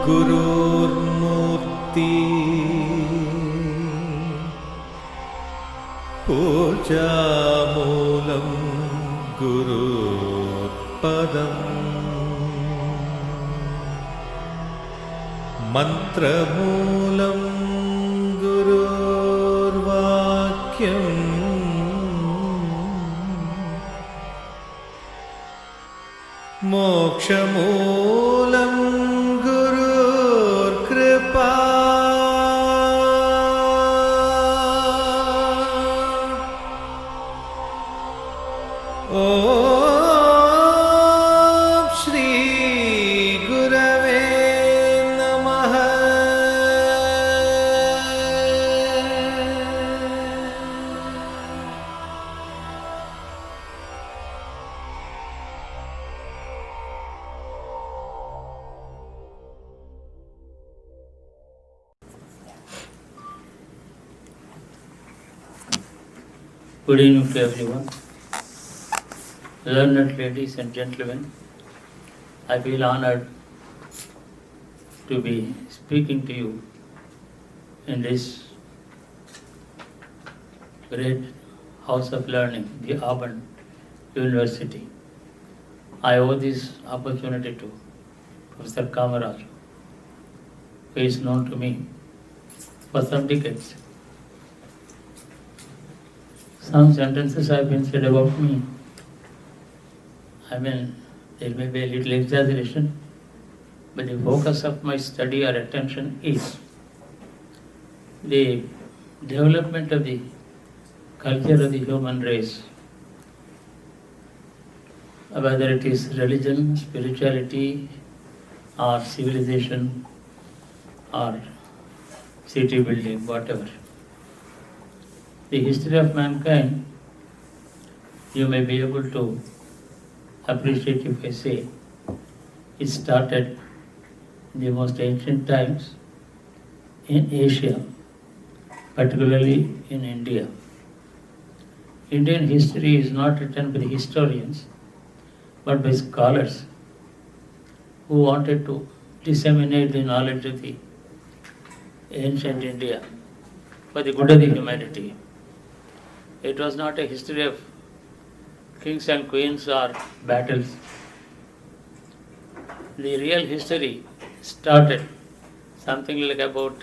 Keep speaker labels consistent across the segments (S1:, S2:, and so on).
S1: गुरुर्मूर्ति पूजामूलं गुरुपदम् मन्त्रमूलं गुरुर्वाक्यम् मोक्षमूलं गुरुर्कृपा ॐ श्री गुरवे नमः।
S2: Good evening to everyone. Learned ladies and gentlemen, I feel honored to be speaking to you in this great house of learning, the Auburn University. I owe this opportunity to Professor Kamaraj, who is known to me for some decades. Some sentences have been said about me. There may be a little exaggeration, but the focus of my study or attention is the development of the culture of the human race, whether it is religion, spirituality, or civilization, or city building, whatever. The history of mankind, you may be able to appreciate if I say it started in the most ancient times in Asia, particularly in India. Indian history is not written by the historians, but by scholars who wanted to disseminate the knowledge of the ancient India for the good of the humanity. It was not a history of kings and queens or battles. The real history started something like about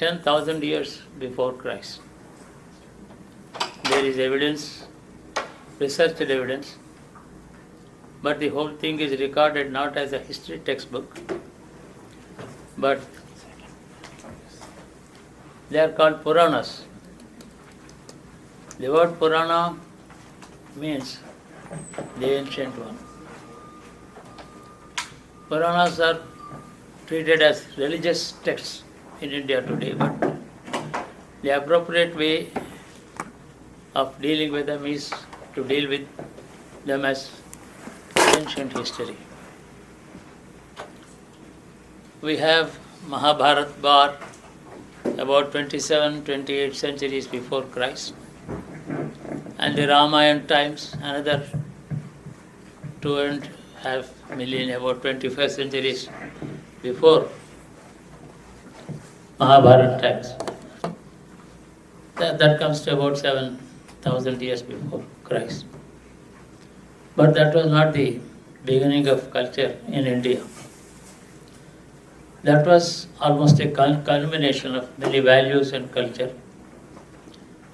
S2: 10,000 years before Christ. There is evidence, researched evidence, but the whole thing is recorded not as a history textbook, but they are called Puranas. The word Purana means the ancient one. Puranas are treated as religious texts in India today, but the appropriate way of dealing with them is to deal with them as ancient history. We have Mahabharat Bar about 27-28 centuries before Christ, and the Ramayana times another 2.5 million, about 25 centuries before Mahabharata times. That comes to about 7,000 years before Christ. But that was not the beginning of culture in India. That was almost a culmination of many values and culture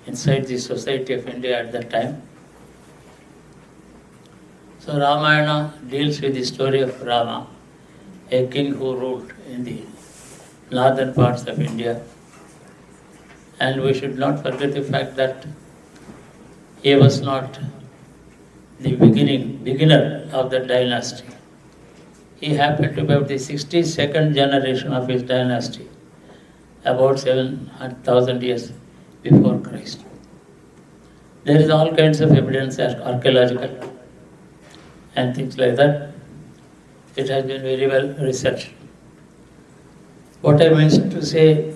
S2: inside the society of India at that time. So Ramayana deals with the story of Rama, a king who ruled in the northern parts of India. And we should not forget the fact that he was not the beginner of the dynasty. He happened to be about the 62nd generation of his dynasty, about 7,000 years before Christ. There is all kinds of evidence, archaeological and things like that. It has been very well researched. What I meant to say,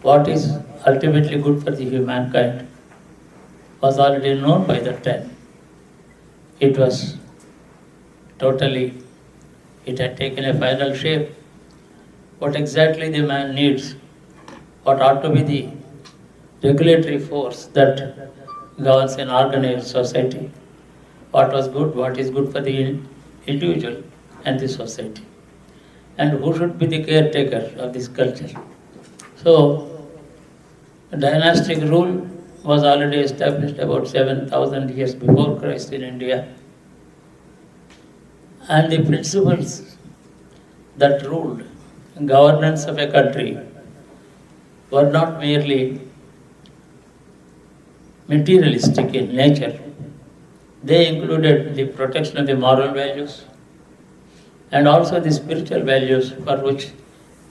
S2: what is ultimately good for the humankind was already known by that time. It was totally, it had taken a final shape. What exactly the man needs, what ought to be the regulatory force that governs an organized society, what was good, what is good for the individual and the society, and who should be the caretaker of this culture. So, dynastic rule was already established about 7,000 years before Christ in India, and the principles that ruled governance of a country were not merely materialistic in nature. They included the protection of the moral values and also the spiritual values for which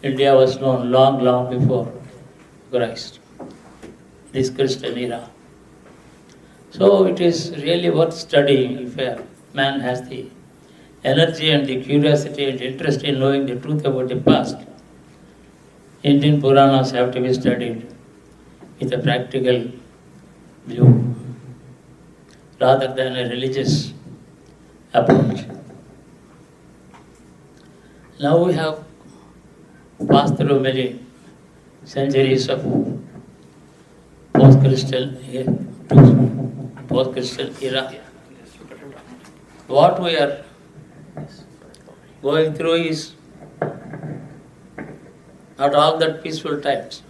S2: India was known long, long before Christ, this Christian era. So it is really worth studying if a man has the energy and the curiosity and interest in knowing the truth about the past. Indian Puranas have to be studied with a practical view rather than a religious approach. Now we have passed through many centuries of post-Christian era. What we are going through is not all that peaceful times.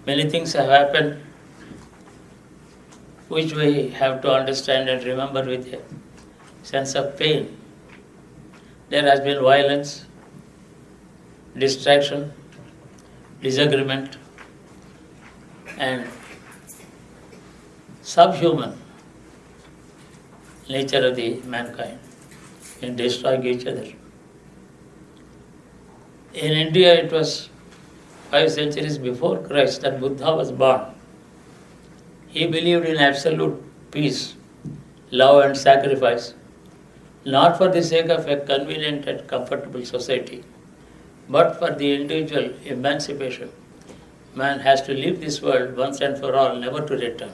S2: Many things have happened which we have to understand and remember with a sense of pain. There has been violence, distraction, disagreement, and subhuman nature of the mankind in destroying each other. In India, it was 5 centuries before Christ that Buddha was born. He believed in absolute peace, love and sacrifice, not for the sake of a convenient and comfortable society, but for the individual emancipation. Man has to leave this world once and for all, never to return.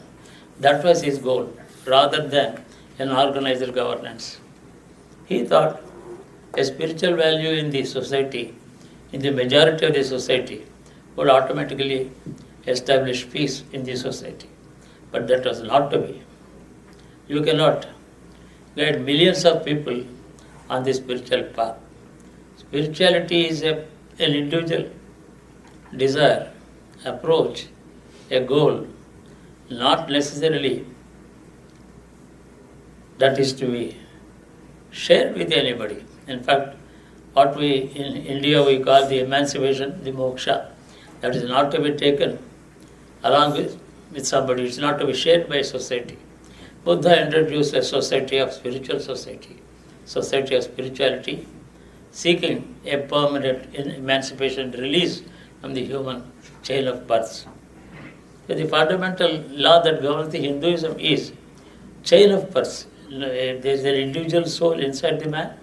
S2: That was his goal, rather than an organized governance. He thought a spiritual value in the society, in the majority of the society, would automatically establish peace in the society. But that was not to be. You cannot guide millions of people on the spiritual path. Spirituality is an individual desire, approach, a goal, not necessarily that is to be shared with anybody. In fact, what we in India we call the emancipation, the moksha, that is not to be taken along with somebody, it's not to be shared by society. Buddha introduced a society of spiritual society of spirituality, seeking a permanent emancipation, release from the human chain of births. So the fundamental law that governs the Hinduism is chain of births. There is an individual soul inside the man.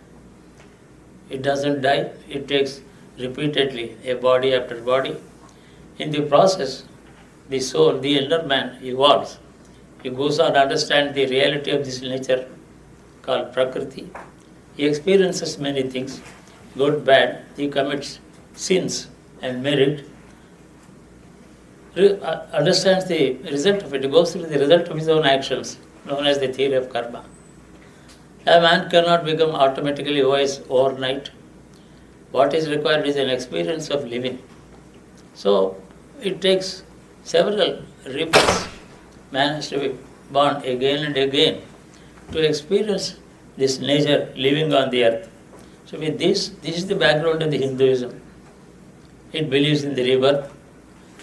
S2: It doesn't die. It takes repeatedly a body after body. In the process, the soul, the inner man, evolves. He goes on to understand the reality of this nature called Prakriti. He experiences many things, good, bad. He commits sins and merit. Understands the result of it. He goes through the result of his own actions, known as the theory of karma. A man cannot become automatically wise overnight. What is required is an experience of living. So it takes several rebirths. Man has to be born again and again to experience this nature living on the earth. So with this is the background of the Hinduism. It believes in the rebirth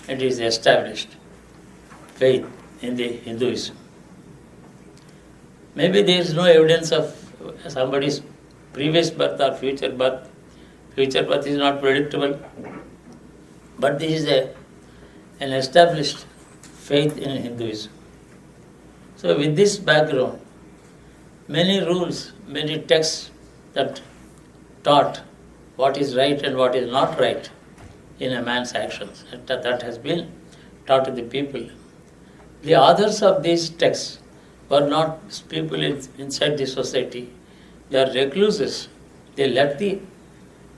S2: and is established faith in the Hinduism. Maybe there is no evidence of somebody's previous birth or future birth. Future birth is not predictable. But this is an established faith in Hinduism. So with this background, many rules, many texts that taught what is right and what is not right in a man's actions, that has been taught to the people. The authors of these texts were not people inside the society. They are recluses. They left the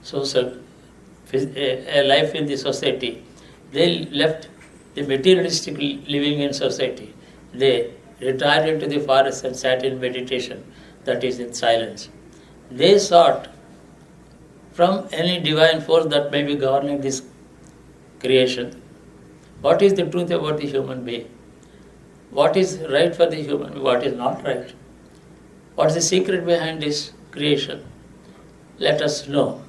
S2: social a life in the society. They left the materialistic living in society. They retired into the forest and sat in meditation, that is in silence. They sought from any divine force that may be governing this creation, what is the truth about the human being? What is right for the human being? What is not right? What is the secret behind this creation? Let us know.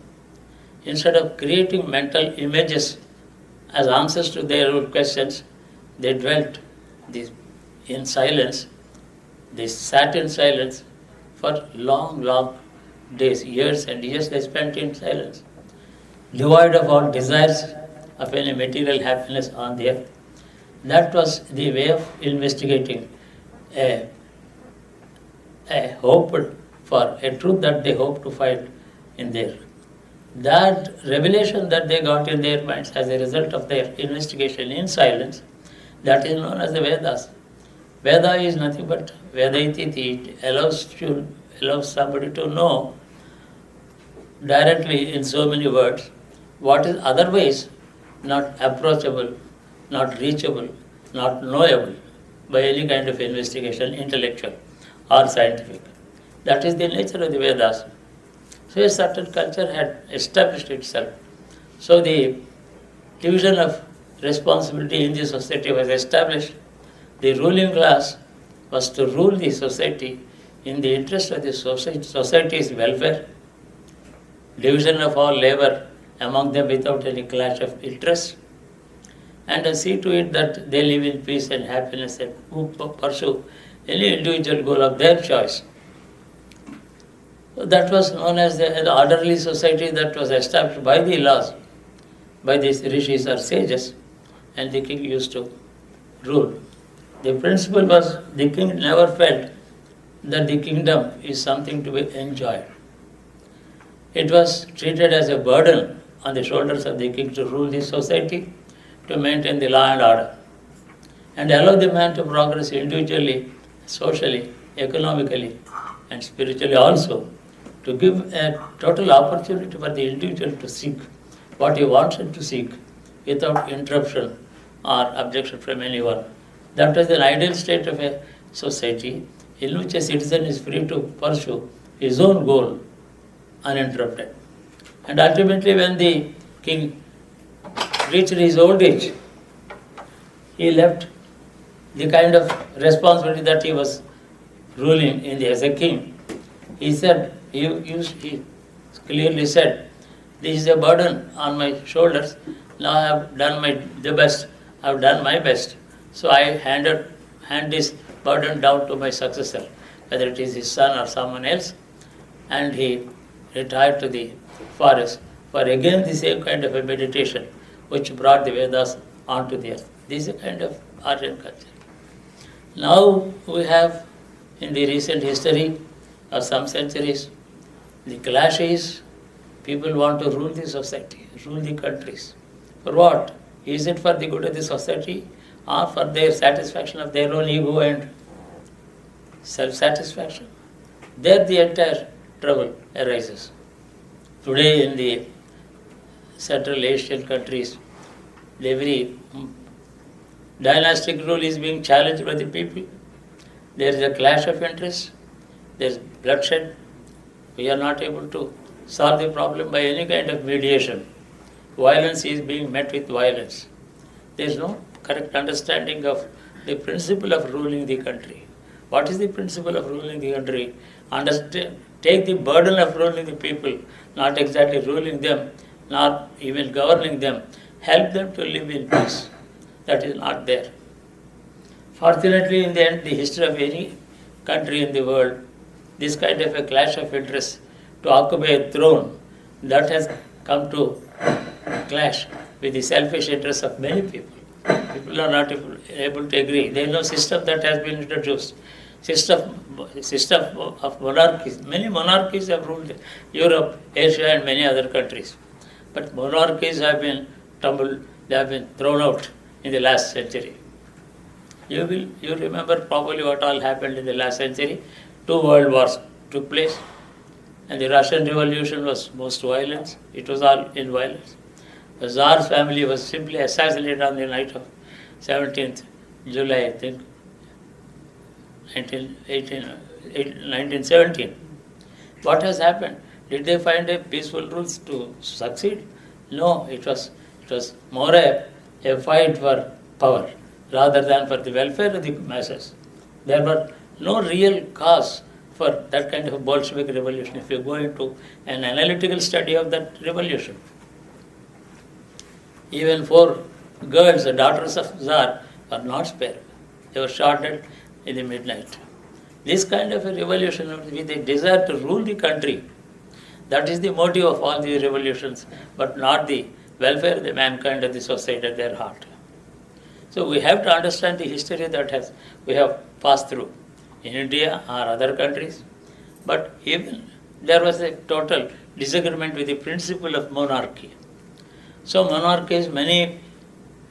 S2: Instead of creating mental images as answers to their own questions, they dwelt in silence. They sat in silence for long, long days, years and years they spent in silence, devoid of all desires of any material happiness on the earth. That was the way of investigating a hope for a truth that they hoped to find in there. That revelation that they got in their minds as a result of their investigation in silence, that is known as the Vedas. Veda is nothing but Vedaititi. It allows somebody to know directly in so many words what is otherwise not approachable, not reachable, not knowable by any kind of investigation, intellectual or scientific. That is the nature of the Vedas. So a certain culture had established itself. So the division of responsibility in the society was established. The ruling class was to rule the society in the interest of the society's welfare, division of all labor among them without any clash of interest, and see to it that they live in peace and happiness and pursue any individual goal of their choice. So that was known as the orderly society that was established by the laws, by these rishis or sages, and the king used to rule. The principle was the king never felt that the kingdom is something to be enjoyed. It was treated as a burden on the shoulders of the king to rule the society, to maintain the law and order, and allow the man to progress individually, socially, economically, and spiritually also, to give a total opportunity for the individual to seek what he wants to seek without interruption or objection from anyone. That was an ideal state of a society in which a citizen is free to pursue his own goal uninterrupted. And ultimately, when the king reached his old age, he left the kind of responsibility that he was ruling as a king. He said, he clearly said, this is a burden on my shoulders. Now I have done the best. I have done my best. So I hand this burden down to my successor, whether it is his son or someone else. And he retired to the forest for again the same kind of a meditation which brought the Vedas onto the earth. This is a kind of Aryan culture. Now we have in the recent history of some centuries, the clash is people want to rule the society, rule the countries. For what? Is it for the good of the society or for their satisfaction of their own ego and self-satisfaction? There the entire trouble arises. Today in the Central Asian countries, every dynastic rule is being challenged by the people. There is a clash of interests, there is bloodshed. We are not able to solve the problem by any kind of mediation. Violence is being met with violence. There is no correct understanding of the principle of ruling the country. What is the principle of ruling the country? Understand, take the burden of ruling the people, not exactly ruling them, not even governing them. Help them to live in peace. That is not there. Fortunately, in the end, the history of any country in the world, this kind of a clash of interests to occupy a throne, that has come to clash with the selfish interests of many people. People are not able to agree. There is no system that has been introduced. System of monarchies. Many monarchies have ruled Europe, Asia and many other countries. But monarchies have been tumbled, they have been thrown out in the last century. You remember probably what all happened in the last century. 2 world wars took place. And the Russian Revolution was most violent. It was all in violence. The Tsar's family was simply assassinated on the night of 17th July, I think, 1917. What has happened? Did they find a peaceful rules to succeed? No, it was more a fight for power rather than for the welfare of the masses. There were no real cause for that kind of Bolshevik revolution if you go into an analytical study of that revolution. Even 4 girls, the daughters of Tsar, were not spared. They were shot dead in the midnight. This kind of a revolution with a desire to rule the country, that is the motive of all these revolutions, but not the welfare of the mankind of the society at their heart. So we have to understand the history that we have passed through in India or other countries. But even there was a total disagreement with the principle of monarchy. So monarchies, many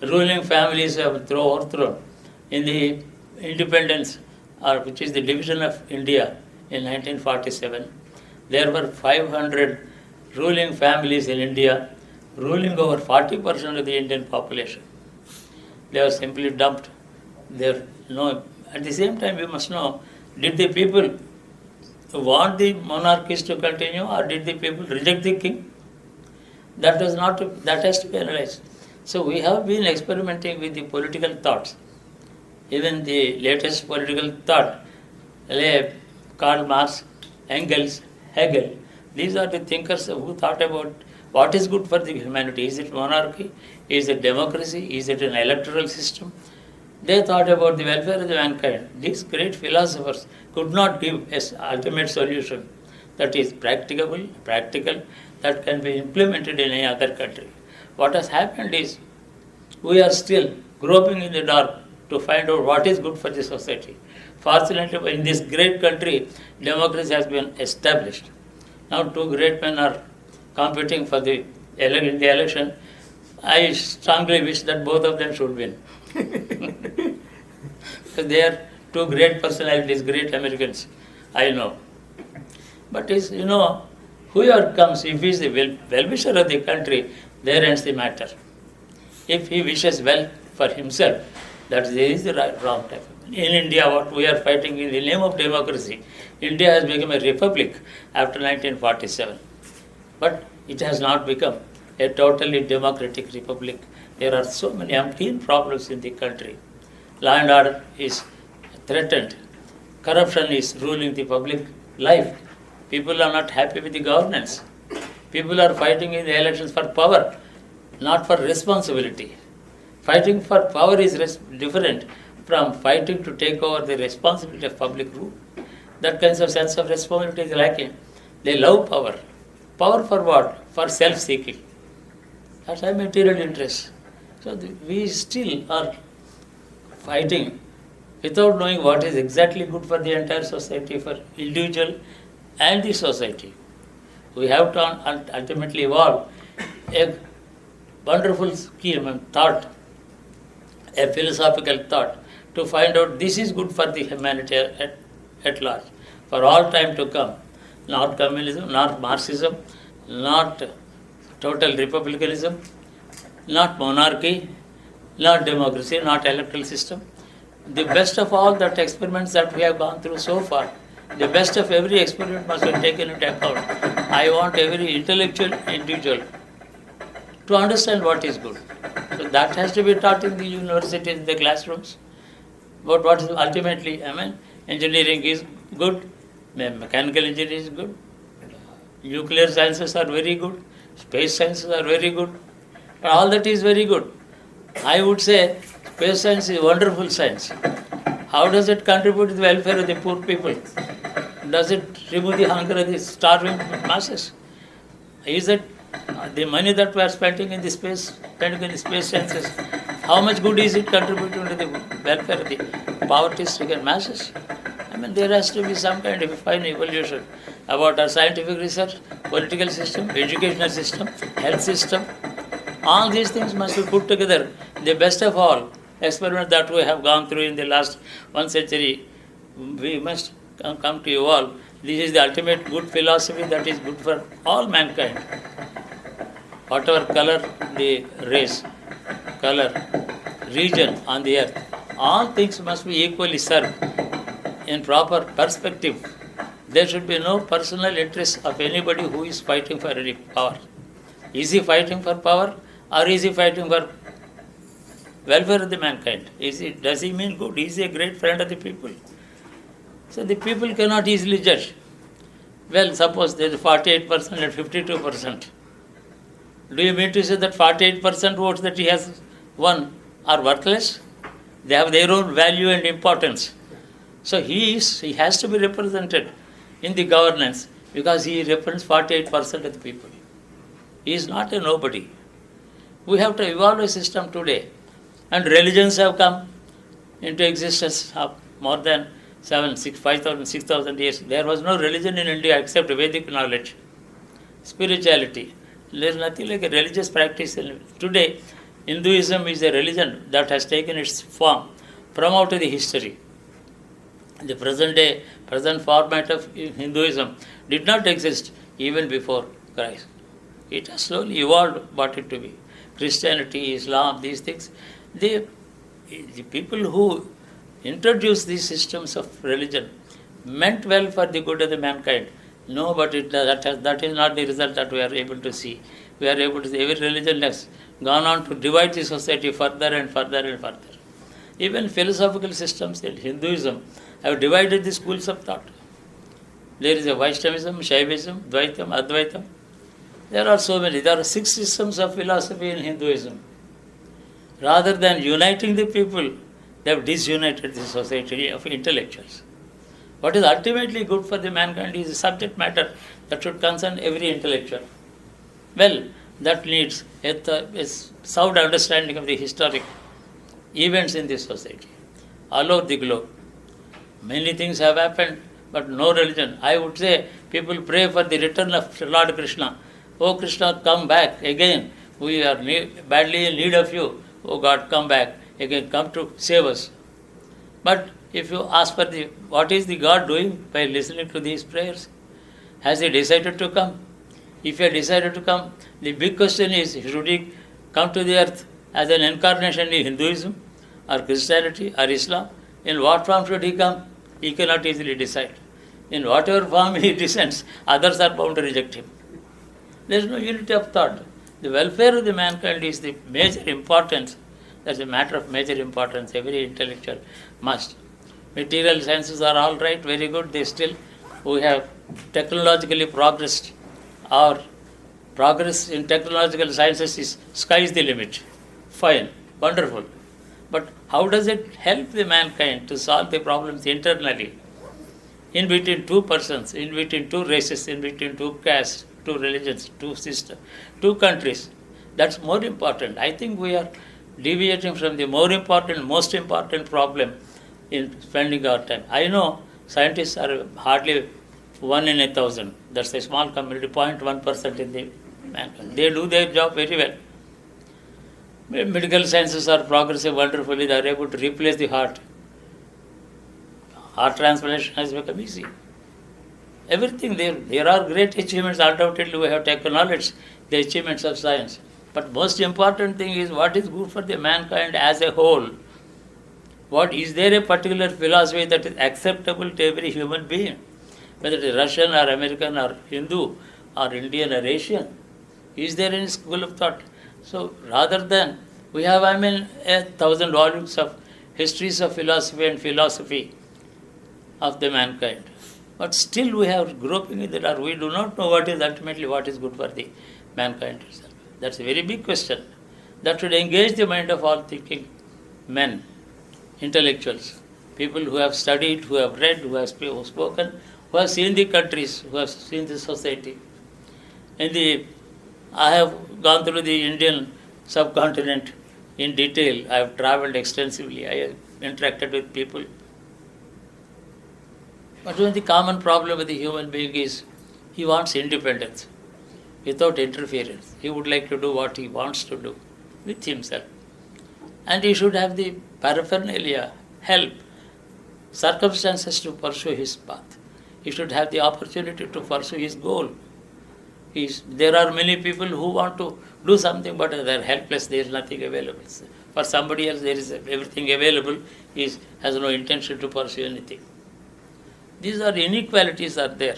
S2: ruling families have overthrown in the independence, which is the division of India in 1947. There were 500 ruling families in India, ruling over 40% of the Indian population. They were simply dumped. At the same time, we must know, did the people want the monarchies to continue or did the people reject the king? That has to be analyzed. So we have been experimenting with the political thoughts. Even the latest political thought, Karl Marx, Engels, Hegel, these are the thinkers who thought about what is good for the humanity. Is it monarchy? Is it democracy? Is it an electoral system? They thought about the welfare of the mankind. These great philosophers could not give an ultimate solution that is practical, that can be implemented in any other country. What has happened is we are still groping in the dark to find out what is good for the society. Fortunately, in this great country, democracy has been established. Now 2 great men are competing for in the election. I strongly wish that both of them should win. Because they are 2 great personalities, great Americans, I know. But whoever comes, if he is the well-wisher of the country, there ends the matter. If he wishes well for himself, that is the wrong type. In India, what we are fighting in the name of democracy, India has become a republic after 1947. But it has not become a totally democratic republic. There are so many umpteen problems in the country. Law and order is threatened. Corruption is ruling the public life. People are not happy with the governance. People are fighting in the elections for power, not for responsibility. Fighting for power is different from fighting to take over the responsibility of public rule. That kind of sense of responsibility is lacking. They love power. Power for what? For self-seeking. That's a material interest. So we still are fighting without knowing what is exactly good for the entire society, for individual and the society. We have to ultimately evolve a wonderful scheme and thought, a philosophical thought, to find out this is good for the humanity at large, for all time to come. Not communism, not Marxism, not total republicanism, not monarchy, not democracy, not electoral system. The best of all that experiments that we have gone through so far, the best of every experiment must be taken into account. I want every intellectual individual to understand what is good. So that has to be taught in the universities, in the classrooms. But what is ultimately, engineering is good, mechanical engineering is good, nuclear sciences are very good, space sciences are very good, but all that is very good. I would say space science is a wonderful science. How does it contribute to the welfare of the poor people? Does it remove the hunger of the starving masses? Is it the money that we are spending in the space sciences, how much good is it contributing to the welfare of the poverty-stricken masses? There has to be some kind of a fine evolution about our scientific research, political system, educational system, health system. All these things must be put together. The best of all experiments that we have gone through in the last 1 century, we must come to evolve This is the ultimate good philosophy that is good for all mankind. Whatever color the race, color, region on the earth, all things must be equally served in proper perspective. There should be no personal interest of anybody who is fighting for any power. Is he fighting for power or is he fighting for welfare of the mankind? Does he mean good? Is he a great friend of the people? So the people cannot easily judge. Well, suppose there is 48% and 52%. Do you mean to say that 48% votes that he has won are worthless? They have their own value and importance. So he has to be represented in the governance because he represents 48% of the people. He is not a nobody. We have to evolve a system today. And religions have come into existence of more than 5,000, 6,000 years. There was no religion in India except Vedic knowledge, spirituality. There is nothing like a religious practice. Today, Hinduism is a religion that has taken its form from out of the history. The present format of Hinduism did not exist even before Christ. It has slowly evolved what it to be. Christianity, Islam, these things, the people who introduced these systems of religion meant well for the good of the mankind. No, but that is not the result that we are able to see. We are able to see every religion has gone on to divide the society further and further and further. Even philosophical systems in Hinduism have divided the schools of thought. There is a Vaishnavism, Shaivism, Dvaitam, Advaitam. There are so many. There are 6 systems of philosophy in Hinduism. Rather than uniting the people, they have disunited the society of intellectuals. What is ultimately good for the mankind is a subject matter that should concern every intellectual. Well, that needs a sound understanding of the historic events in this society, all over the globe. Many things have happened, but no religion. I would say people pray for the return of Lord Krishna. Oh Krishna, come back again. We are badly in need of you. Oh God, come back again. Come to save us. But if you ask for what is the God doing by listening to these prayers? Has he decided to come? If he had decided to come, the big question is, should he come to the earth as an incarnation in Hinduism or Christianity or Islam? In what form should he come? He cannot easily decide. In whatever form he descends, others are bound to reject him. There is no unity of thought. The welfare of the mankind is the major importance. That's a matter of major importance. Every intellectual must. Material sciences are all right, very good. We have technologically progressed. Our progress in technological sciences is sky is the limit. Fine, wonderful. But how does it help the mankind to solve the problems internally? In between two persons, in between two races, in between two castes, two religions, two systems, two countries. That's more important. I think we are deviating from the most important problem in spending our time. I know scientists are hardly 1 in 1,000. That's a small community, 0.1% in the mankind. They do their job very well. Medical sciences are progressing wonderfully. They are able to replace the heart. Heart transplantation has become easy. Everything there are great achievements. Undoubtedly, we have to acknowledge the achievements of science. But most important thing is what is good for the mankind as a whole. Is there a particular philosophy that is acceptable to every human being? Whether it is Russian or American or Hindu or Indian or Asian. Is there any school of thought? So rather than, we have 1,000 volumes of histories of philosophy and philosophy of the mankind. But still we are groping in the dark. We do not know what is good for the mankind itself. That's a very big question. That should engage the mind of all thinking men, intellectuals, people who have studied, who have read, who have spoken, who have seen the countries, who have seen the society. I have gone through the Indian subcontinent in detail. I have travelled extensively. I have interacted with people. But when the common problem with the human being is he wants independence without interference. He would like to do what he wants to do with himself. And he should have the paraphernalia, help, circumstances to pursue his path. He should have the opportunity to pursue his goal. There are many people who want to do something, but they are helpless. There is nothing available. For somebody else, there is everything available. He has no intention to pursue anything. These are inequalities are there.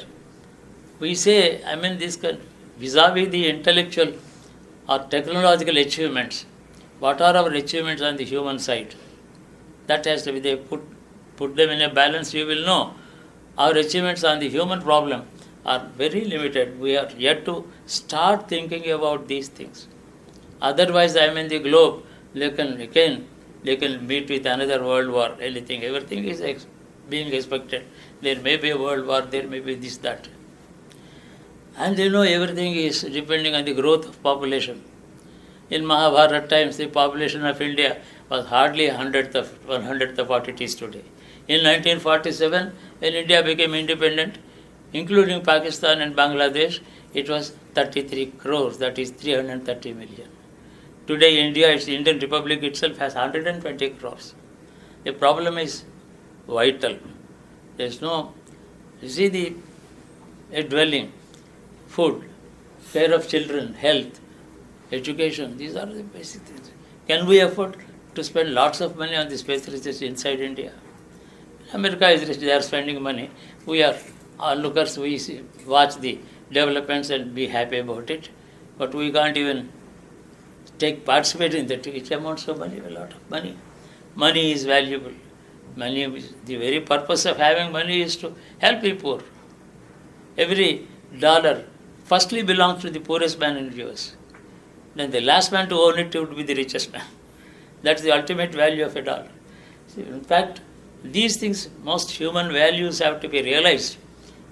S2: We say, this vis-a-vis the intellectual or technological achievements, what are our achievements on the human side? That has to be they put them in a balance. You will know our achievements on the human problem are very limited. We are yet to start thinking about these things. Otherwise, the globe, they can meet with another world war, anything. Everything is being expected. There may be a world war, there may be this, that. And everything is depending on the growth of population. In Mahabharata times, the population of India was hardly 1/100th of what it is today. In 1947, when India became independent, including Pakistan and Bangladesh, it was 33 crores, that is 330 million. Today, Indian Republic itself has 120 crores. The problem is vital. There is no, a dwelling, food, care of children, health, education, these are the basic things. Can we afford to spend lots of money on the space research inside India? America is rich, they are spending money. We are onlookers, we watch the developments and be happy about it. But we can't even participate in that. Which amounts of money? A lot of money. Money is valuable. The very purpose of having money is to help the poor. Every dollar firstly belongs to the poorest man in the US. Then the last man to own it would be the richest man. That's the ultimate value of a dollar. In fact, these things, most human values have to be realized.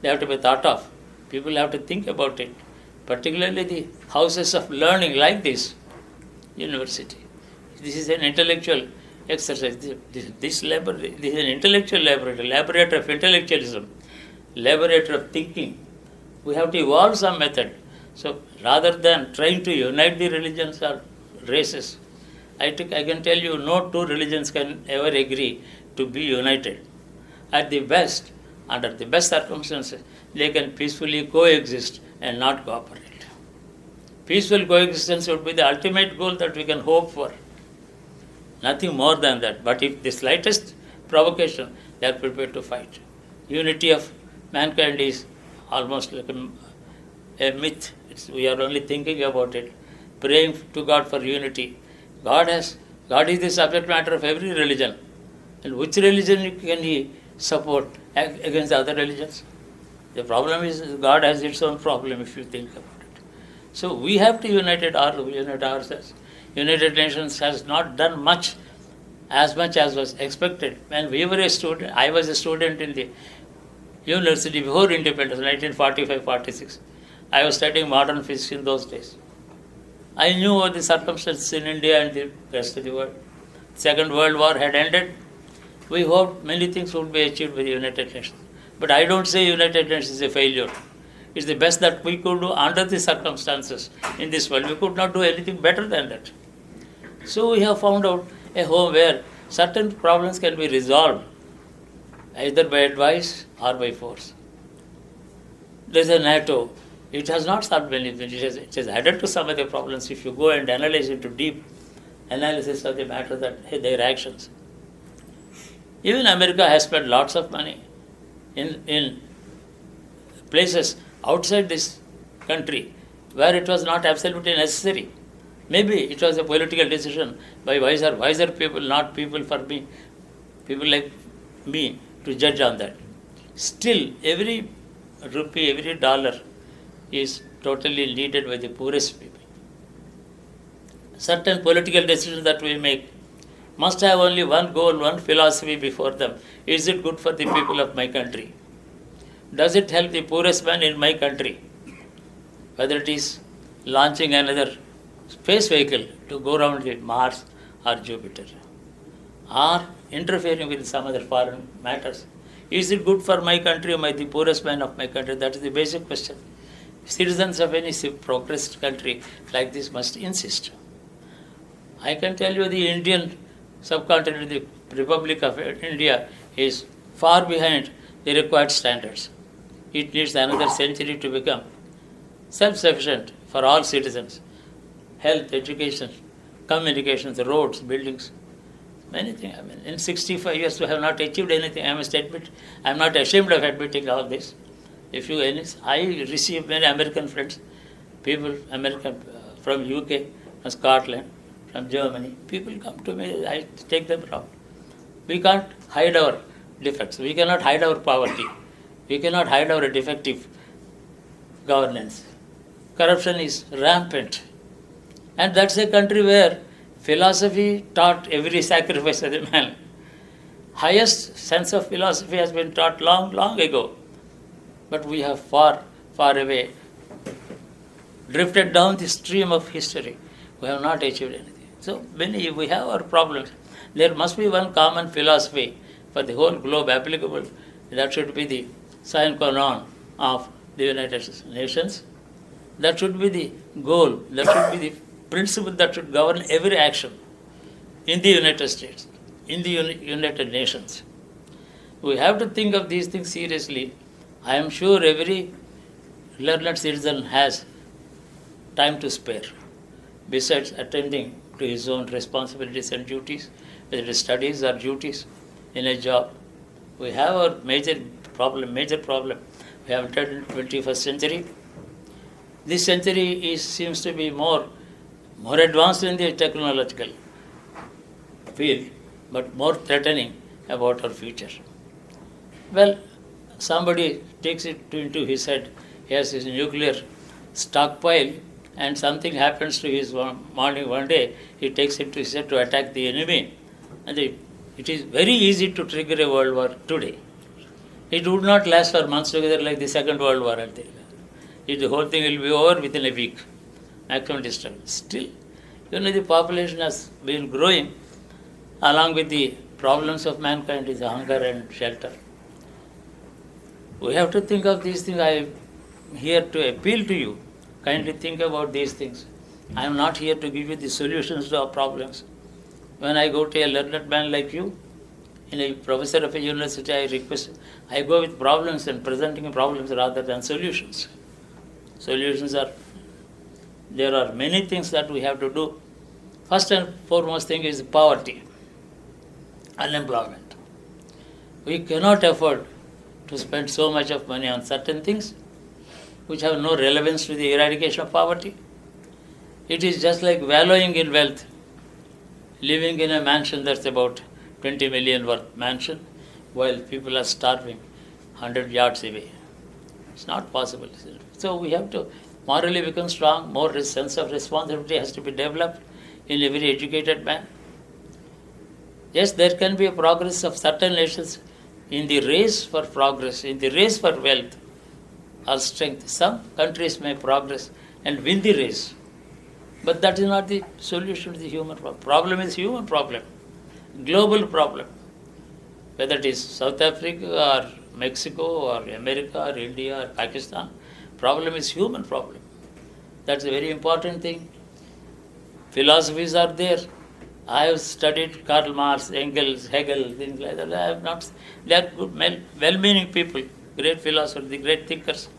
S2: They have to be thought of. People have to think about it. Particularly the houses of learning like this, university. This is an intellectual exercise. This is an intellectual laboratory of intellectualism, laboratory of thinking. We have to evolve some method. So rather than trying to unite the religions or races, I can tell you no two religions can ever agree to be united. At the best, under the best circumstances, they can peacefully coexist and not cooperate. Peaceful coexistence would be the ultimate goal that we can hope for. Nothing more than that. But if the slightest provocation, they are prepared to fight. Unity of mankind is almost like a myth. We are only thinking about it, praying to God for unity. God is the subject matter of every religion. And which religion can He support against the other religions? The problem is God has its own problem if you think about it. So we have to unite ourselves. United Nations has not done much as was expected. When we were a student, I was a student in the university before independence, 1945-46. I was studying modern physics in those days. I knew what the circumstances in India and the rest of the world. Second World War had ended. We hoped many things would be achieved by the United Nations. But I don't say United Nations is a failure. It's the best that we could do under the circumstances in this world. We could not do anything better than that. So we have found out a home where certain problems can be resolved either by advice or by force. There's a NATO. It has not solved many things. It has added to some of the problems if you go and analyze into deep analysis of the matter, their actions. Even America has spent lots of money in places outside this country where it was not absolutely necessary. Maybe it was a political decision by wiser people, not people like me, to judge on that. Still, every rupee, every dollar is totally needed by the poorest people. Certain political decisions that we make must have only one goal, one philosophy before them. Is it good for the people of my country? Does it help the poorest man in my country? Whether it is launching another space vehicle to go around Mars or Jupiter, or interfering with some other foreign matters. Is it good for my country or the poorest man of my country? That is the basic question. Citizens of any progressed country like this must insist. I can tell you the Indian subcontinent, the Republic of India, is far behind the required standards. it needs another century to become self-sufficient for all citizens. Health, education, communications, roads, buildings, many things. I mean, in 65 years we have not achieved anything. I must admit, I am not ashamed of admitting all this. I receive many American friends, people, American from UK, from Scotland, from Germany. People come to me, I take them around. We can't hide our defects. We cannot hide our poverty. We cannot hide our defective governance. Corruption is rampant. And that's a country where philosophy taught every sacrifice of the man. Highest sense of philosophy has been taught long, long ago. But we have far, far away drifted down the stream of history. We have not achieved anything. So we have our problems. There must be one common philosophy for the whole globe applicable. That should be the sine qua non of the United Nations. That should be the goal. That should be the principle that should govern every action in the United States, in the United Nations. We have to think of these things seriously. I am sure every learned citizen has time to spare, besides attending to his own responsibilities and duties, whether it is studies or duties in a job. We have our major problem. We have entered in 21st century. This century seems to be more advanced in the technological field, but more threatening about our future. Well, somebody takes it into his head, he has his nuclear stockpile, and something happens to his morning one day, he takes it to his head to attack the enemy. And it is very easy to trigger a world war today. It would not last for months together like the Second World War. The whole thing will be over within a week. Maximum destruction. Still, the population has been growing along with the problems of mankind is hunger and shelter. We have to think of these things. I am here to appeal to you. Kindly think about these things. I am not here to give you the solutions to our problems. When I go to a learned man like you, in a professor of a university, I go with problems and presenting problems rather than solutions. There are many things that we have to do. First and foremost thing is poverty, unemployment. We cannot afford to spend so much of money on certain things which have no relevance to the eradication of poverty. It is just like wallowing in wealth, living in a mansion that's about 20 million worth mansion, while people are starving 100 yards away. It's not possible. So we have to morally become strong, more sense of responsibility has to be developed in every educated man. Yes, there can be a progress of certain nations in the race for progress, in the race for wealth or strength. Some countries may progress and win the race, but that is not the solution to the human problem. Problem is human problem, global problem. Whether it is South Africa or Mexico or America or India or Pakistan, problem is human problem. That's a very important thing. Philosophies are there. I have studied Karl Marx, Engels, Hegel, things like that. I have not. They are good, well-meaning people, great philosophers, great thinkers.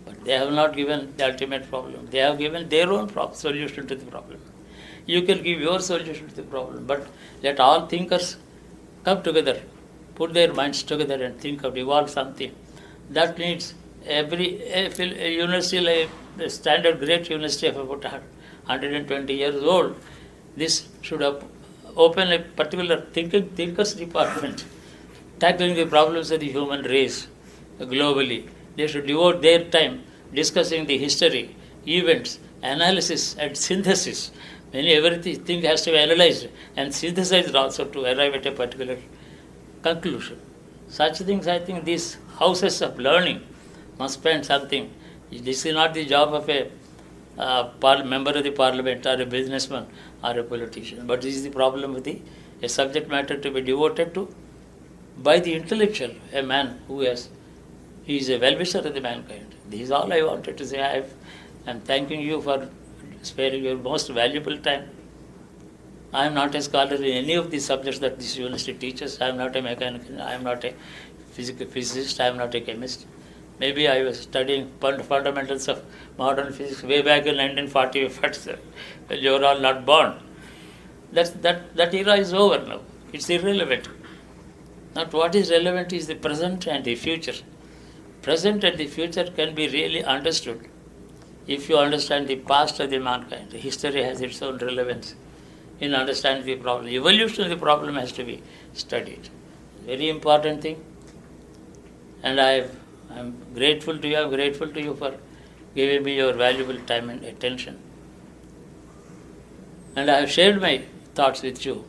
S2: But they have not given the ultimate problem. They have given their own solution to the problem. You can give your solution to the problem, but let all thinkers come together, put their minds together and think of evolve something. That needs a university, a standard great university of about 120 years old. This should open a particular thinkers department, tackling the problems of the human race globally. They should devote their time discussing the history, events, analysis and synthesis. Everything has to be analyzed and synthesized also to arrive at a particular conclusion. Such things, I think, these houses of learning must spend something. This is not the job of a member of the parliament or a businessman or a politician, but this is the problem with a subject matter to be devoted to by the intellectual, a man he is a well-wisher of the mankind. This is all I wanted to say. I am thanking you for sparing your most valuable time. I am not a scholar in any of the subjects that this university teaches. I am not a mechanical, I am not a physicist, I am not a chemist. Maybe I was studying fundamentals of modern physics way back in 1947, when you were all not born. That era is over now. It's irrelevant. Not what is relevant is the present and the future. Present and the future can be really understood if you understand the past of the mankind. History has its own relevance in understanding the problem. Evolution of the problem has to be studied. Very important thing. And I'm grateful to you. I'm grateful to you for giving me your valuable time and attention. And I have shared my thoughts with you.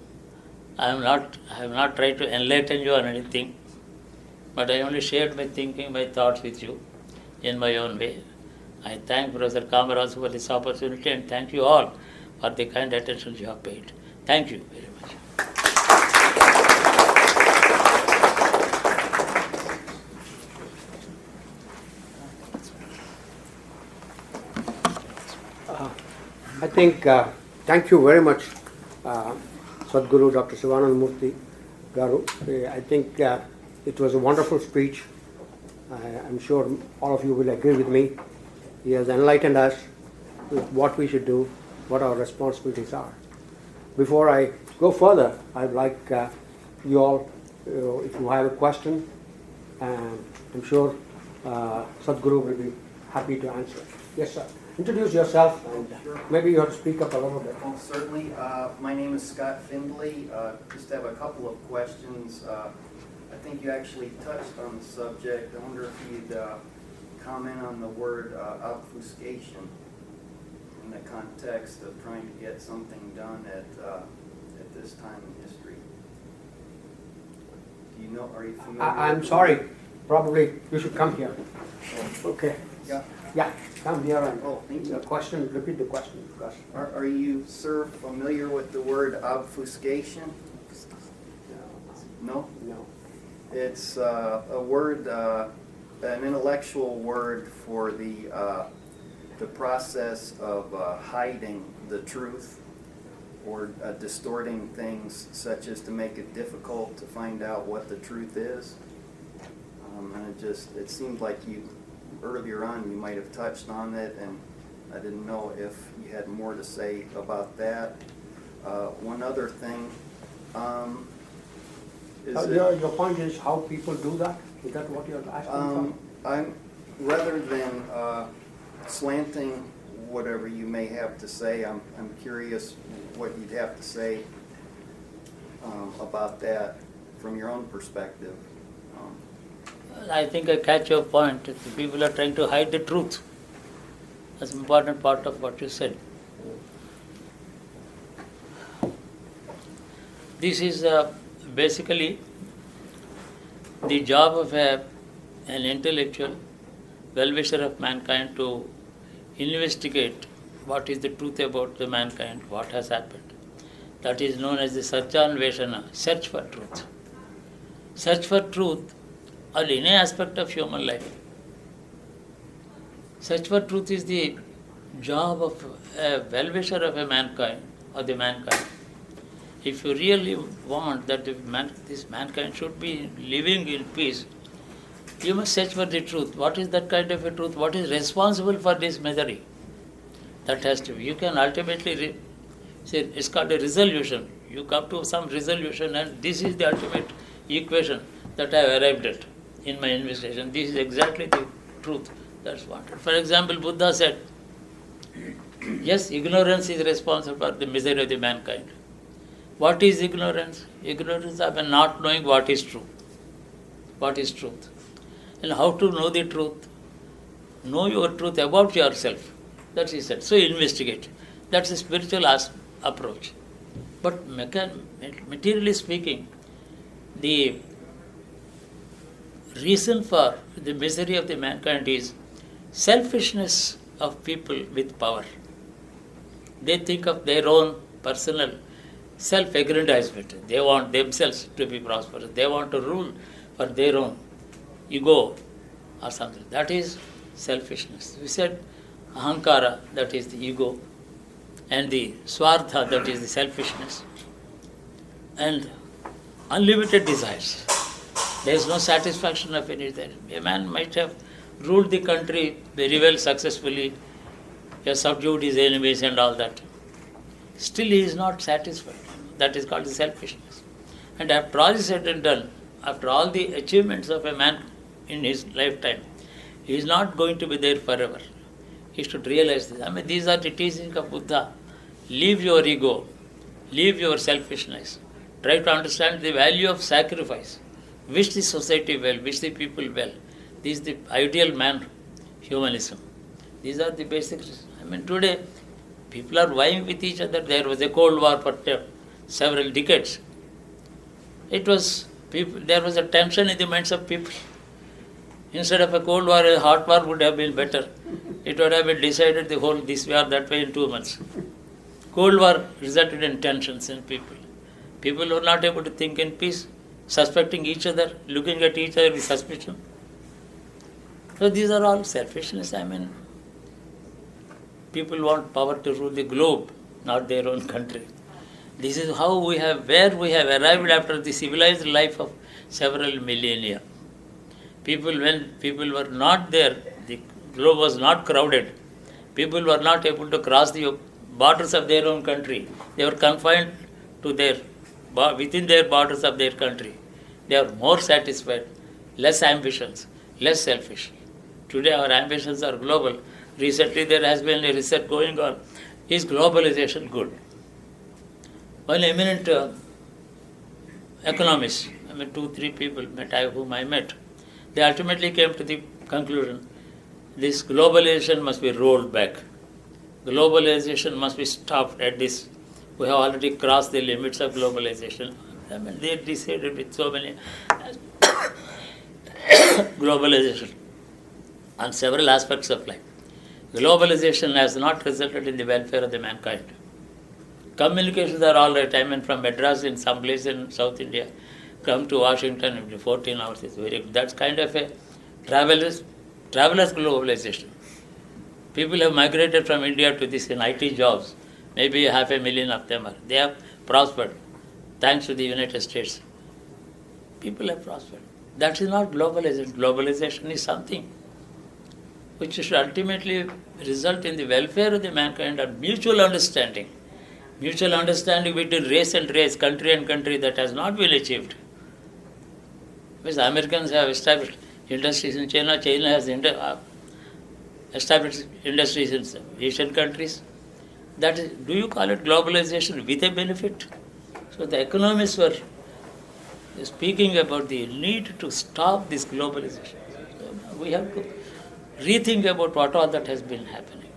S2: I have not tried to enlighten you on anything, but I only shared my thinking, my thoughts with you in my own way. I thank Professor Kamar also for this opportunity, and thank you all for the kind attention you have paid. Thank you very much.
S3: I think, thank you very much, Sadhguru Dr. Sivananda Murthy Garu. I think it was a wonderful speech. I'm sure all of you will agree with me. He has enlightened us with what we should do, what our responsibilities are. Before I go further, I'd like you all, if you have a question, and I'm sure Sadhguru will be happy to answer. Yes, sir. Introduce yourself, and maybe you have to speak up a little bit.
S4: Oh, certainly. My name is Scott Findley. Just have a couple of questions. I think you actually touched on the subject. I wonder if you'd comment on the word obfuscation in the context of trying to get something done at this time in history. Do you know? Are you familiar?
S3: I'm sorry. Probably you should come here. Okay.
S4: Yeah.
S3: Yeah, come here and
S4: Oh, thank you.
S3: repeat the question. Gus.
S4: Are you, sir, familiar with the word obfuscation? No?
S3: No.
S4: It's a word, an intellectual word for the process of hiding the truth or distorting things such as to make it difficult to find out what the truth is. And it seemed like earlier on you might have touched on it, and I didn't know if you had more to say about that. One other thing,
S3: Your point is how people do that? Is that what you're asking
S4: I'm rather than slanting whatever you may have to say, I'm curious what you'd have to say about that from your own perspective.
S2: I think I catch your point. The people are trying to hide the truth. That's an important part of what you said. This is basically the job of an intellectual well-wisher of mankind to investigate what is the truth about the mankind, what has happened. That is known as the Satyanveshana, search for truth. Search for truth on any aspect of human life. Search for truth is the job of a well-wisher of a mankind or the mankind. If you really want that this mankind should be living in peace, you must search for the truth. What is that kind of a truth? What is responsible for this misery? That has to be. You can ultimately say it's called a resolution. You come to some resolution, and this is the ultimate equation that I have arrived at in my investigation. This is exactly the truth that's wanted. For example, Buddha said, yes, ignorance is responsible for the misery of the mankind. What is ignorance? Ignorance of not knowing what is true. What is truth? And how to know the truth? Know your truth about yourself. That's he said. So investigate. That's a spiritual approach. But materially speaking, the reason for the misery of the mankind is selfishness of people with power. They think of their own personal self-aggrandizement. They want themselves to be prosperous. They want to rule for their own ego or something. That is selfishness. We said ahankara, that is the ego, and the swartha, that is the selfishness, and unlimited desires. There is no satisfaction of anything. A man might have ruled the country very well successfully. He has subdued his enemies and all that. Still he is not satisfied. That is called selfishness. And after all is said and done, after all the achievements of a man in his lifetime, he is not going to be there forever. He should realize this. I mean, these are the teachings of Buddha. Leave your ego. Leave your selfishness. Try to understand the value of sacrifice. Wish the society well, wish the people well. This is the ideal man, humanism. These are the basics. I mean, today, people are vying with each other. There was a Cold War for several decades. There was a tension in the minds of people. Instead of a Cold War, a hot war would have been better. It would have been decided the whole this way or that way in 2 months. Cold War resulted in tensions in people. People were not able to think in peace, suspecting each other, looking at each other with suspicion. So these are all selfishness. I mean, people want power to rule the globe, not their own country. This is how where we have arrived after the civilized life of several millennia. When people were not there, the globe was not crowded. People were not able to cross the borders of their own country. They were confined to within their borders of their country. They are more satisfied, less ambitions, less selfish. Today our ambitions are global. Recently there has been a research going on. Is globalization good? One eminent economist, 2-3 people whom I met, they ultimately came to the conclusion, this globalization must be rolled back. Globalization must be stopped at this. We have already crossed the limits of globalization. They decided with so many globalization on several aspects of life. Globalization has not resulted in the welfare of the mankind. Communications are all right. From Madras in some place in South India, come to Washington in 14 hours. It's very good. That's kind of a traveler's globalization. People have migrated from India to this in IT jobs. Maybe 500,000 of them are. They have prospered thanks to the United States. People have prospered. That is not globalization. Globalization is something which should ultimately result in the welfare of the mankind and mutual understanding. Mutual understanding between race and race, country and country, that has not been achieved. Because Americans have established industries in China, China has established industries in Asian countries. That is, do you call it globalization with a benefit? So the economists were speaking about the need to stop this globalization. So we have to rethink about what all that has been happening.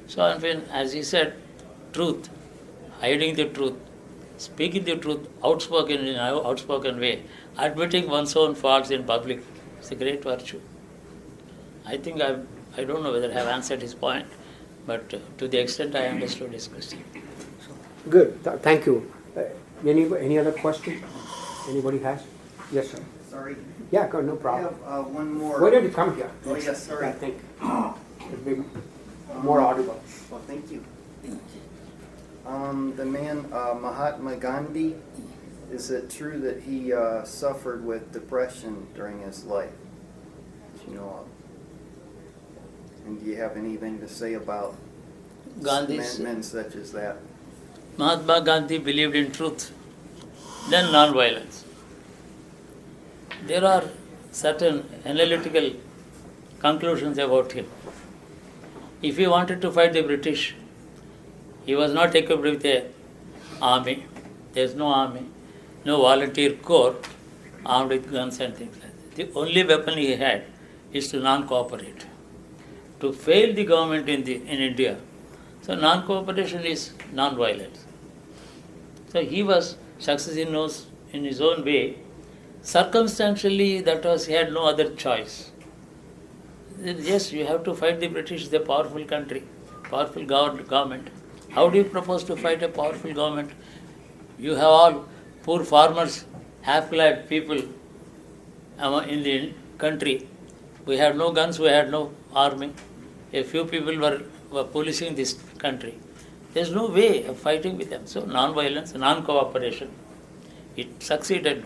S2: So as he said, truth, hiding the truth, speaking the truth, outspoken in an outspoken way, admitting one's own faults in public, it's a great virtue. I think I don't know whether I have answered his point, but to the extent I understood his question.
S3: Good. Thank you. Any other question? Anybody has? Yes, sir.
S4: Sorry.
S3: Yeah, no
S4: I
S3: problem.
S4: have one more.
S3: Why don't you come here?
S4: Oh, yes, sorry.
S3: I think it'll be more audible.
S4: Well, thank you. The man, Mahatma Gandhi, is it true that he suffered with depression during his life? Do you know of? And do you have anything to say about men such as that?
S2: Mahatma Gandhi believed in truth, then non-violence. There are certain analytical conclusions about him. If he wanted to fight the British, he was not equipped with an army. There is no army, no volunteer corps armed with guns and things like that. The only weapon he had is to non-cooperate, to fail the government in India. So non-cooperation is non-violence. So he was successful in his own way. Circumstantially, he had no other choice. Yes, you have to fight the British, the powerful country, powerful government. How do you propose to fight a powerful government? You have all poor farmers, half-clad people in the country. We had no guns, we had no army. A few people were policing this country. There's no way of fighting with them. So non-violence, non-cooperation, it succeeded.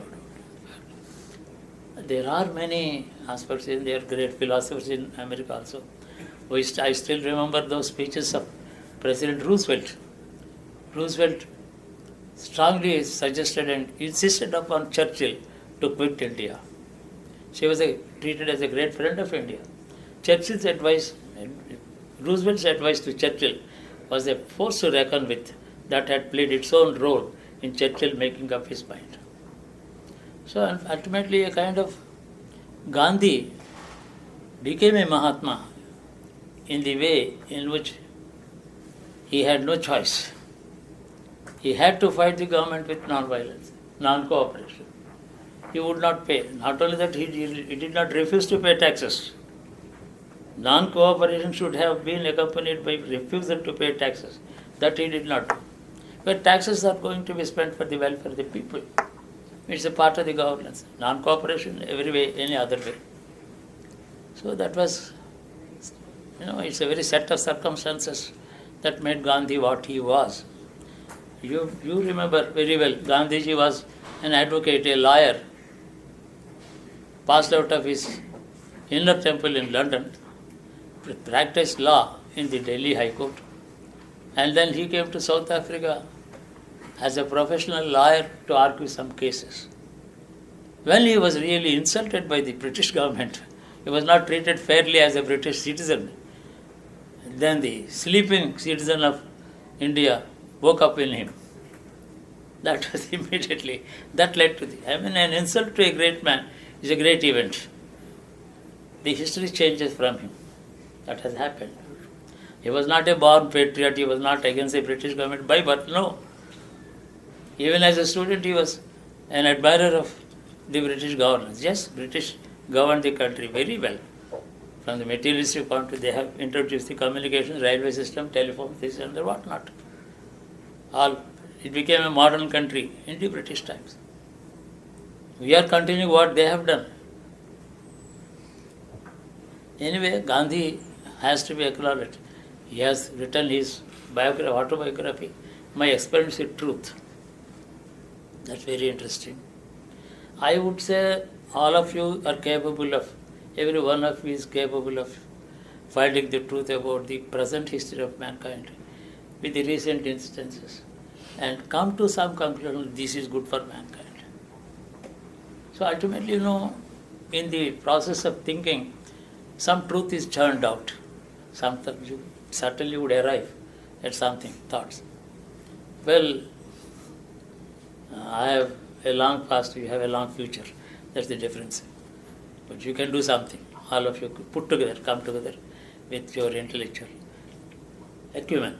S2: there are many aspects in there, great philosophers in America also. I still remember those speeches of President Roosevelt. Roosevelt strongly suggested and insisted upon Churchill to quit India. She was treated as a great friend of India. Churchill's advice, Roosevelt's advice to Churchill was a force to reckon with that had played its own role in Churchill making up his mind. So ultimately a kind of Gandhi became a Mahatma in the way in which he had no choice. He had to fight the government with non-violence, non-cooperation. He would not pay. Not only that, he did not refuse to pay taxes. Non-cooperation should have been accompanied by refusal to pay taxes. That he did not do. But taxes are going to be spent for the welfare of the people. It's a part of the governance. Non-cooperation every way, any other way. So that was, it's a very set of circumstances that made Gandhi what he was. You remember very well, Gandhiji was an advocate, a lawyer, passed out of his inner temple in London, practiced law in the Delhi High Court, and then he came to South Africa as a professional lawyer to argue some cases. When he was really insulted by the British government, he was not treated fairly as a British citizen. Then the sleeping citizen of India woke up in him. That was immediately, that led to an insult to a great man is a great event. The history changes from him. That has happened. He was not a born patriot, he was not against the British government by birth, no. Even as a student, he was an admirer of the British governance. Yes, British governed the country very well. From the materialistic point of view, they have introduced the communications, railway system, telephone, this and that, whatnot. It became a modern country in the British times. We are continuing what they have done. Anyway, Gandhi has to be acknowledged. He has written his autobiography, My Experiments with Truth. That's very interesting. I would say all of you are capable of, every one of you is capable of finding the truth about the present history of mankind with the recent instances and come to some conclusion, this is good for mankind. So ultimately, in the process of thinking, some truth is churned out. Sometimes you certainly would arrive at something, thoughts. Well, I have a long past, you have a long future. That's the difference. But you can do something. All of you put together, come together with your intellectual acumen